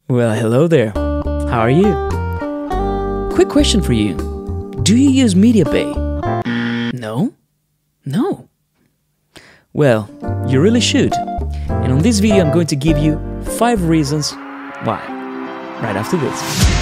Well, hello there. How are you? Quick question for you. Do you use mediabay? No? No. Well, you really should. And on this video, I'm going to give you 5 reasons why. Right after this.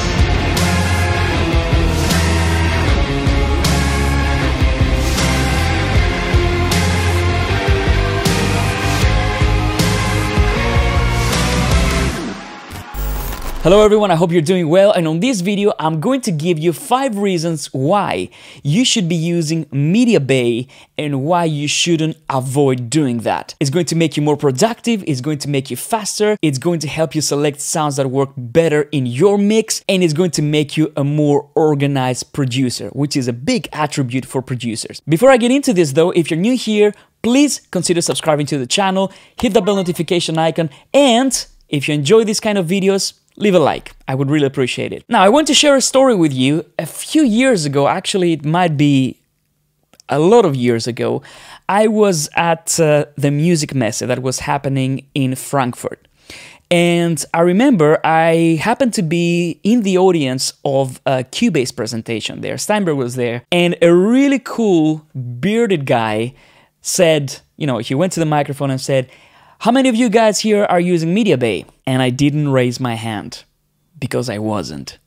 Hello everyone, I hope you're doing well, and on this video I'm going to give you 5 reasons why you should be using mediabay and why you shouldn't avoid doing that. It's going to make you more productive, it's going to make you faster, it's going to help you select sounds that work better in your mix, and it's going to make you a more organized producer, which is a big attribute for producers. Before I get into this though, if you're new here, please consider subscribing to the channel, hit the bell notification icon, and if you enjoy these kind of videos, leave a like. I would really appreciate it. Now, I want to share a story with you. A few years ago, actually it might be a lot of years ago, I was at the music messe that was happening in Frankfurt. And I remember I happened to be in the audience of a cubase presentation there. Steinberg was there, and a really cool bearded guy said, he went to the microphone and said, "How many of you guys here are using mediabay?" And I didn't raise my hand because I wasn't.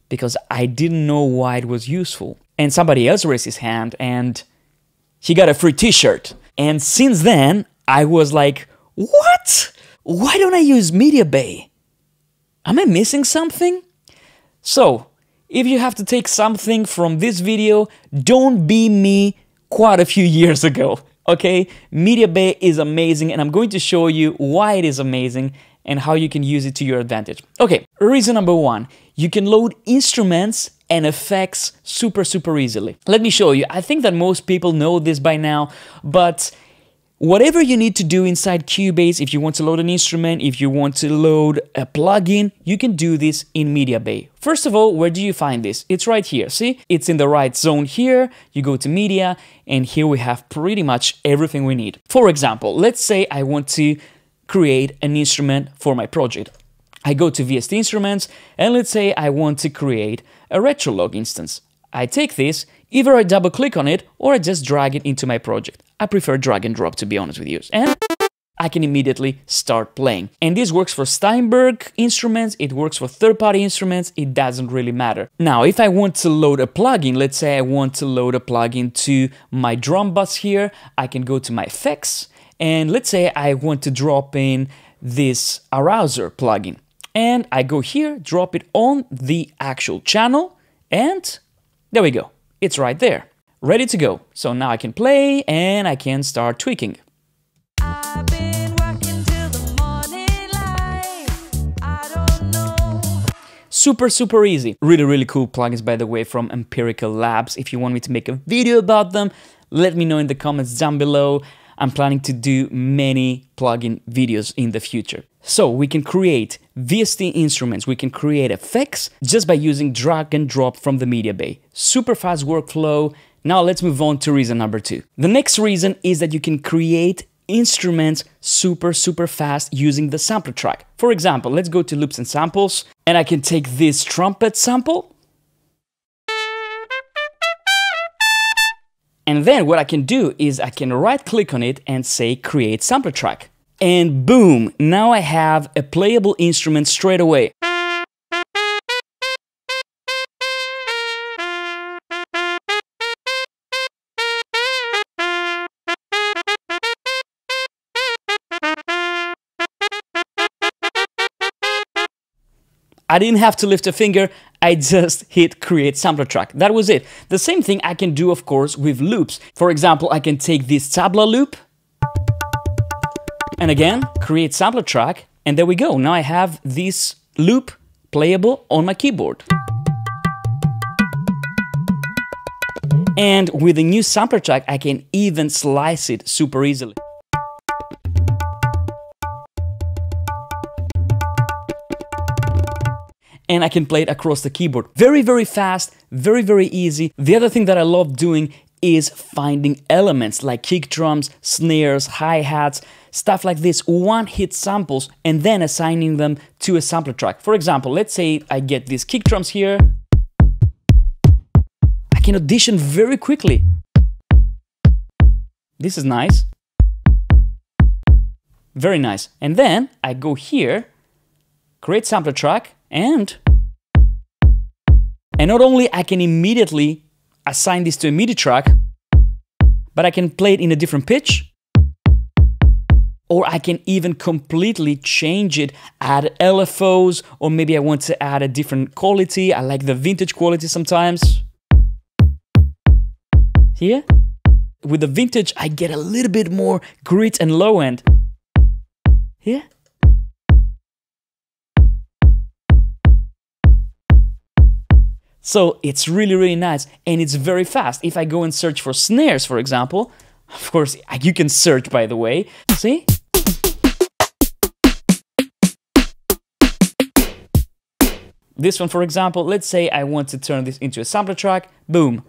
Because I didn't know why it was useful. And somebody else raised his hand and he got a free t-shirt. And since then, I was like, what? Why don't I use mediabay? Am I missing something? So, if you have to take something from this video, don't be me quite a few years ago. Okay, mediabay is amazing, and I'm going to show you why it is amazing and how you can use it to your advantage. Okay, reason number 1, you can load instruments and effects super easily. Let me show you. I think that most people know this by now, but whatever you need to do inside Cubase, if you want to load an instrument, if you want to load a plugin, you can do this in mediabay. First of all, where do you find this? It's right here, see? It's in the right zone here, you go to media, and here we have pretty much everything we need. For example, let's say I want to create an instrument for my project. I go to VST Instruments, and let's say I want to create a retro log instance. I take this, either I double click on it, or I just drag it into my project. I prefer drag and drop, to be honest with you. And I can immediately start playing. And this works for Steinberg instruments, it works for third-party instruments, it doesn't really matter. Now, if I want to load a plugin, let's say I want to load a plugin to my drum bus here, I can go to my effects, and let's say I want to drop in this Arouser plugin. And I go here, drop it on the actual channel, and there we go. It's right there. Ready to go. So now I can play and I can start tweaking. I've been working till the morning light. I don't know. Super easy. Really cool plugins, by the way, from Empirical Labs. If you want me to make a video about them, let me know in the comments down below. I'm planning to do many plugin videos in the future. So we can create VST instruments, we can create effects just by using drag and drop from the mediabay. Super fast workflow. Now let's move on to reason number 2. The next reason is that you can create instruments super fast using the sampler track. For example, let's go to loops and samples, and I can take this trumpet sample. And then what I can do is I can right click on it and say create sampler track. And boom, now I have a playable instrument straight away. I didn't have to lift a finger, I just hit create sampler track. That was it. The same thing I can do, of course, with loops. For example, I can take this tabla loop, and again, create sampler track, and there we go. Now I have this loop playable on my keyboard. And with the new sampler track, I can even slice it super easily. And I can play it across the keyboard. Very fast, very easy. The other thing that I love doing is finding elements like kick drums, snares, hi-hats, stuff like this, one-hit samples, and then assigning them to a sampler track. For example, let's say I get these kick drums here. I can audition very quickly. This is nice. Very nice. And then I go here, create sampler track, and not only I can immediately assign this to a MIDI track, but I can play it in a different pitch, or I can even completely change it, add LFOs, or maybe I want to add a different quality. I like the vintage quality sometimes. Here, with the vintage, I get a little bit more grit and low end. Here. So it's really, really nice, and it's very fast. If I go and search for snares, for example, of course, you can search, by the way. See? This one, for example, let's say I want to turn this into a sampler track, boom.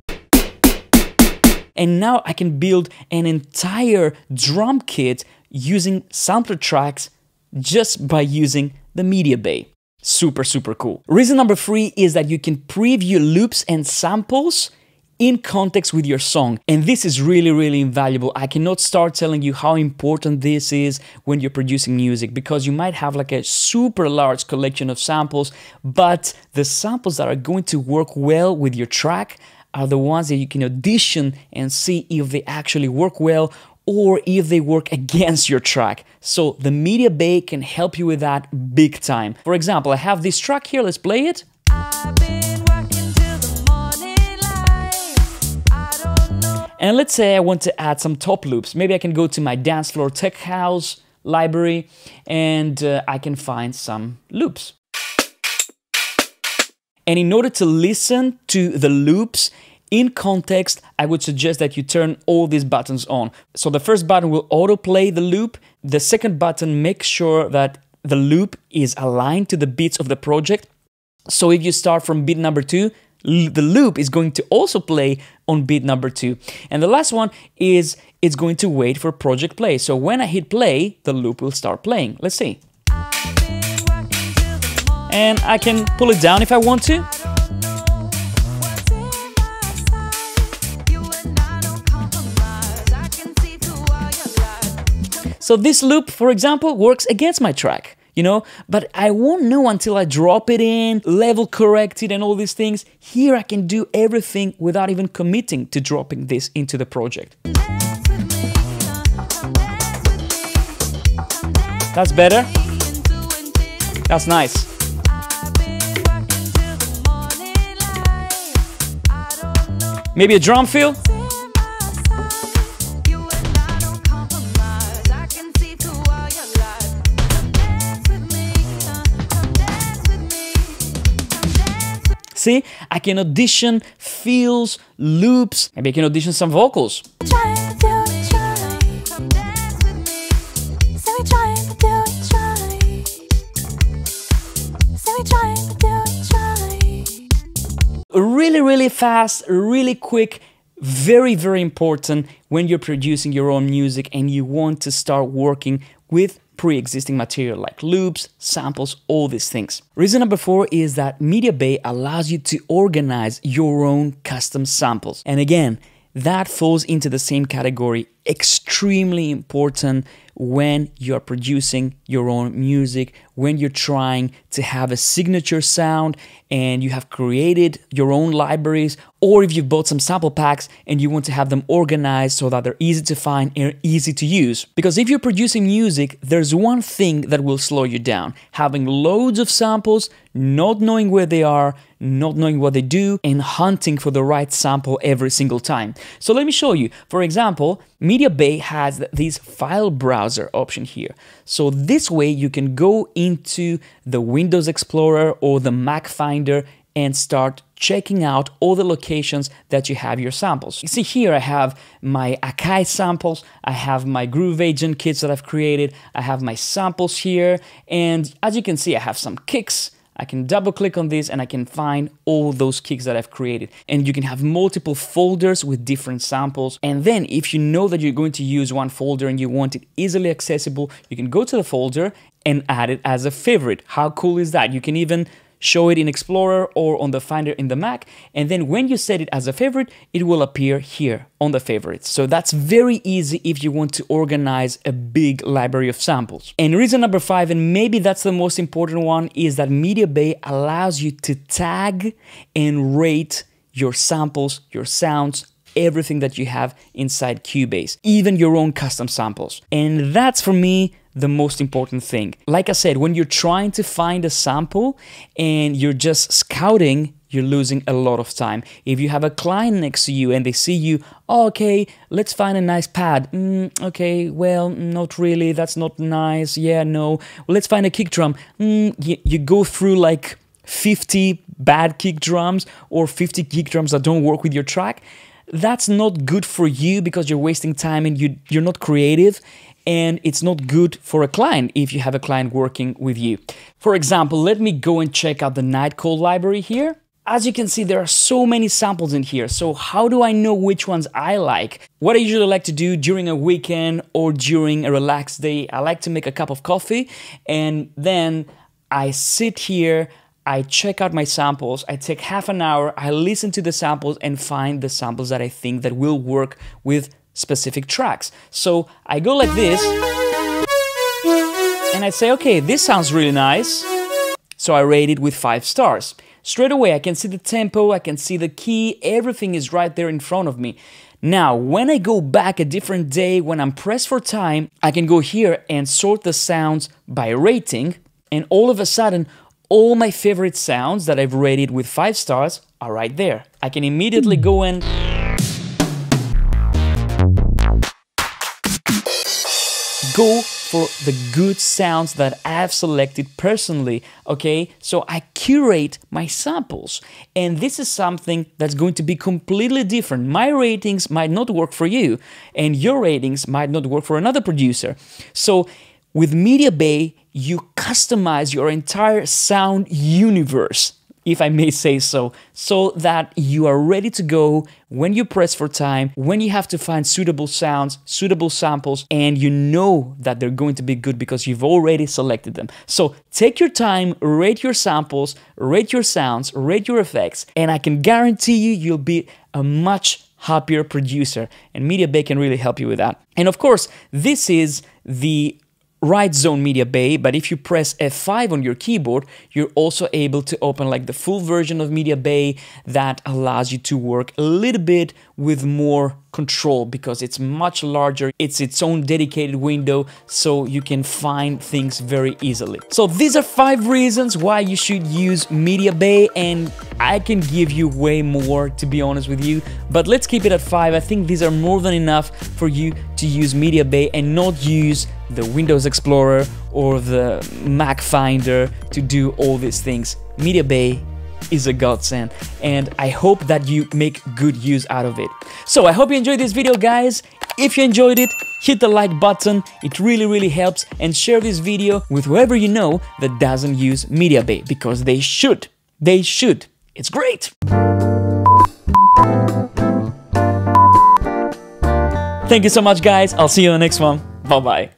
And now I can build an entire drum kit using sampler tracks just by using the mediabay. Super, super cool. Reason number 3 is that you can preview loops and samples in context with your song. And this is really, really invaluable. I cannot start telling you how important this is when you're producing music, because you might have like a super large collection of samples, but the samples that are going to work well with your track are the ones that you can audition and see if they actually work well or if they work against your track. So the mediabay can help you with that big time. For example, I have this track here, let's play it. And let's say I want to add some top loops. Maybe I can go to my dance floor tech house library and I can find some loops. And in order to listen to the loops in context, I would suggest that you turn all these buttons on. So the first button will autoplay the loop. The second button makes sure that the loop is aligned to the beats of the project. So if you start from beat number 2, the loop is going to also play on beat number 2. And the last one is it's going to wait for project play. So when I hit play, the loop will start playing. Let's see. And I can pull it down if I want to. So this loop, for example, works against my track, you know, but I won't know until I drop it in, level correct it and all these things. Here I can do everything without even committing to dropping this into the project. That's better. That's nice. Maybe a drum fill. See, I can audition fills, loops, maybe I can audition some vocals. Really, really fast, really quick, very, very important when you're producing your own music and you want to start working with pre-existing material like loops, samples, all these things. Reason number 4 is that mediabay allows you to organize your own custom samples. And again, that falls into the same category, extremely important when you're producing your own music, when you're trying to have a signature sound and you have created your own libraries, or if you've bought some sample packs and you want to have them organized so that they're easy to find and easy to use. Because if you're producing music, there's one thing that will slow you down: having loads of samples, not knowing where they are, not knowing what they do, and hunting for the right sample every single time. So let me show you. For example, mediabay has this file browser option here. So this way you can go into the Windows Explorer or the Mac Finder and start checking out all the locations that you have your samples. You see here I have my Akai samples, I have my Groove Agent kits that I've created, I have my samples here, and as you can see I have some kicks, I can double click on this and I can find all those kicks that I've created. And you can have multiple folders with different samples. And then if you know that you're going to use one folder and you want it easily accessible, you can go to the folder and add it as a favorite. How cool is that? You can even show it in Explorer or on the Finder in the Mac, and then when you set it as a favorite, it will appear here on the favorites. So that's very easy if you want to organize a big library of samples. And reason number 5, and maybe that's the most important one, is that mediabay allows you to tag and rate your samples, your sounds, everything that you have inside Cubase, even your own custom samples. And that's, for me, the most important thing. Like I said, when you're trying to find a sample and you're just scouting, you're losing a lot of time. If you have a client next to you and they see you, oh, okay, let's find a nice pad. Okay, well, not really, that's not nice. Yeah, no. Well, let's find a kick drum. You go through like 50 bad kick drums or 50 kick drums that don't work with your track. That's not good for you because you're wasting time and you're not creative. And it's not good for a client if you have a client working with you. For example, let me go and check out the Night Call library here. As you can see, there are so many samples in here. So how do I know which ones I like? What I usually like to do during a weekend or during a relaxed day, I like to make a cup of coffee and then I sit here, I check out my samples, I take half an hour, I listen to the samples and find the samples that I think that will work with specific tracks. So I go like this and I say, okay, this sounds really nice. So I rate it with 5 stars. Straight away, I can see the tempo, I can see the key, everything is right there in front of me. Now, when I go back a different day, when I'm pressed for time, I can go here and sort the sounds by rating, and all of a sudden, all my favorite sounds that I've rated with 5 stars are right there. I can immediately go and go for the good sounds that I've selected personally, okay? So I curate my samples, and this is something that's going to be completely different. My ratings might not work for you, and your ratings might not work for another producer. So with mediabay, you customize your entire sound universe, if I may say so that you are ready to go when you press for time, when you have to find suitable sounds, suitable samples, and you know that they're going to be good because you've already selected them. So take your time, rate your samples, rate your sounds, rate your effects, and I can guarantee you, you'll be a much happier producer, and mediabay can really help you with that. And of course, this is the right zone mediabay, but if you press F5 on your keyboard, you're also able to open like the full version of mediabay that allows you to work a little bit with more control because it's much larger, it's its own dedicated window, so you can find things very easily. So these are 5 reasons why you should use mediabay, and I can give you way more, to be honest with you, but let's keep it at 5. I think these are more than enough for you to use mediabay and not use the Windows Explorer or the Mac Finder to do all these things. mediabay is a godsend, and I hope that you make good use out of it. So I hope you enjoyed this video, guys. If you enjoyed it, hit the like button, it really helps, and share this video with whoever you know that doesn't use mediabay, because they should. They should. It's great! Thank you so much, guys. I'll see you in the next one. Bye-bye.